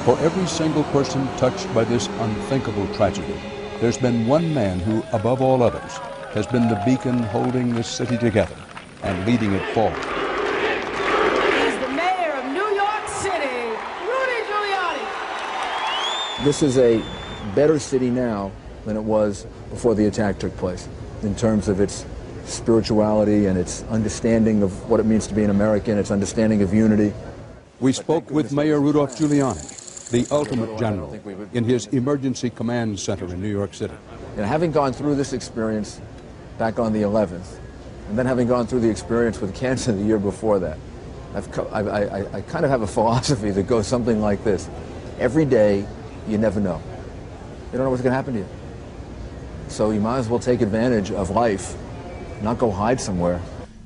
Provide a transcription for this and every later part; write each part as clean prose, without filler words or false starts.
For every single person touched by this unthinkable tragedy, there's been one man who, above all others, has been the beacon holding this city together and leading it forward. He's the mayor of New York City, Rudolph Giuliani. This is a better city now than it was before the attack took place, in terms of its spirituality and its understanding of what it means to be an American, its understanding of unity. We spoke with Mayor Rudolph Giuliani, the ultimate general, in his emergency command center in New York City. Having gone through this experience back on the 11th, and then having gone through the experience with cancer the year before that, I kind of have a philosophy that goes something like this. Every day, you never know. You don't know what's going to happen to you. So you might as well take advantage of life, not go hide somewhere.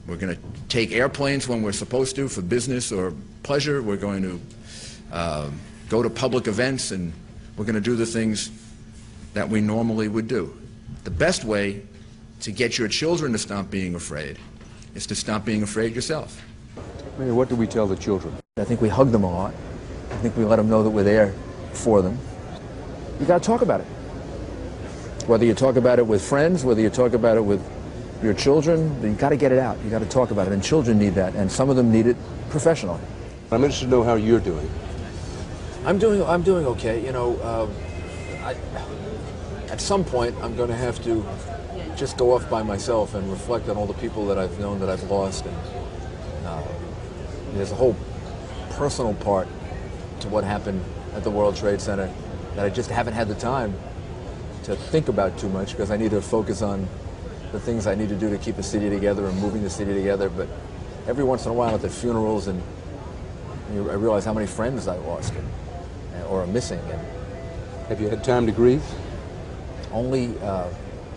We're going to take airplanes when we're supposed to for business or pleasure. We're going to go to public events, and we're going to do the things that we normally would do. The best way to get your children to stop being afraid is to stop being afraid yourself. Mayor, what do we tell the children? I think we hug them a lot. I think we let them know that we're there for them. You got to talk about it. Whether you talk about it with friends, whether you talk about it with your children, you got to get it out. You got to talk about it, and children need that, and some of them need it professionally. I'm interested to know how you're doing. I'm doing okay. You know, at some point I'm going to have to just go off by myself and reflect on all the people that I've known that I've lost, and there's a whole personal part to what happened at the World Trade Center that I just haven't had the time to think about too much, because I need to focus on the things I need to do to keep the city together and moving the city together. But every once in a while at the funerals, and I realize how many friends I lost or are missing. And have you had time to grieve? Only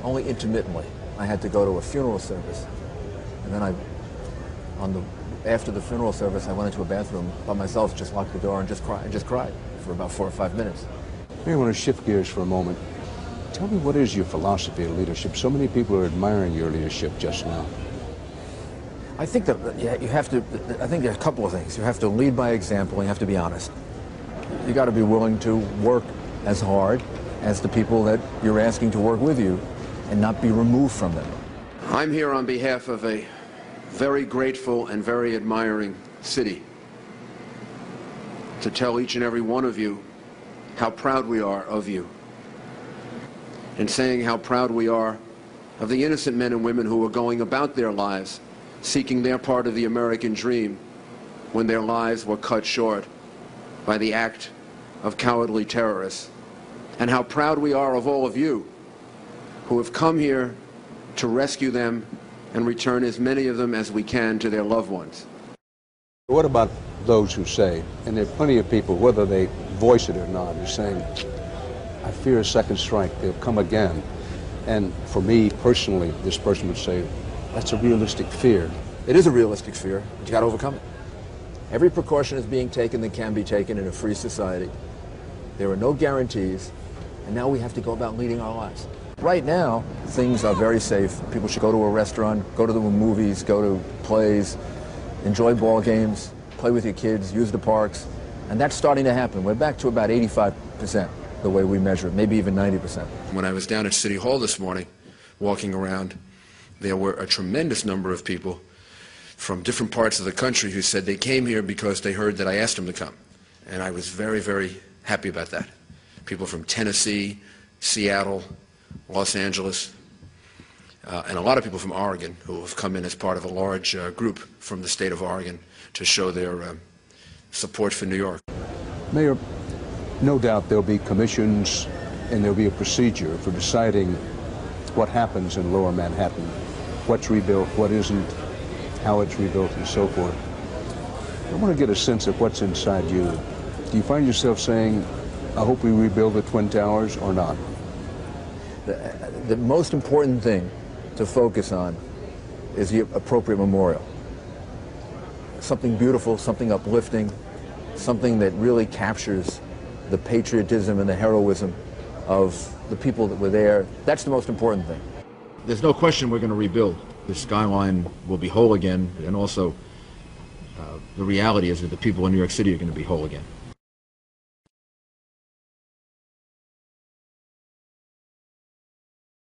intermittently. I had to go to a funeral service, and then after the funeral service, I went into a bathroom by myself, just locked the door, and just cried for about 4 or 5 minutes. I want to shift gears for a moment. Tell me, what is your philosophy of leadership? So many people are admiring your leadership just now. I think that you have to. I think there are a couple of things. You have to lead by example, and you have to be honest. You got to be willing to work as hard as the people that you're asking to work with you, and not be removed from them. I'm here on behalf of a very grateful and very admiring city to tell each and every one of you how proud we are of you, and saying how proud we are of the innocent men and women who are going about their lives seeking their part of the American dream when their lives were cut short by the act of cowardly terrorists, and how proud we are of all of you who have come here to rescue them and return as many of them as we can to their loved ones. What about those who say, and there are plenty of people, whether they voice it or not, who are saying, I fear a second strike, they'll come again. And for me personally, this person would say, that's a realistic fear. It is a realistic fear, but you got to overcome it. Every precaution is being taken that can be taken in a free society. There are no guarantees, and now we have to go about leading our lives. Right now, things are very safe. People should go to a restaurant, go to the movies, go to plays, enjoy ball games, play with your kids, use the parks, and that's starting to happen. We're back to about 85%, the way we measure it, maybe even 90%. When I was down at City Hall this morning, walking around, there were a tremendous number of people from different parts of the country who said they came here because they heard that I asked them to come. And I was very, very happy about that. People from Tennessee, Seattle, Los Angeles, and a lot of people from Oregon who have come in as part of a large group from the state of Oregon to show their support for New York. Mayor, no doubt there'll be commissions and there'll be a procedure for deciding what happens in Lower Manhattan, what's rebuilt, what isn't, how it's rebuilt, and so forth. I want to get a sense of what's inside you. Do you find yourself saying, I hope we rebuild the Twin Towers, or not? The most important thing to focus on is the appropriate memorial. Something beautiful, something uplifting, something that really captures the patriotism and the heroism of the people that were there. That's the most important thing. There's no question we're going to rebuild. The skyline will be whole again, and also the reality is that the people in New York City are going to be whole again.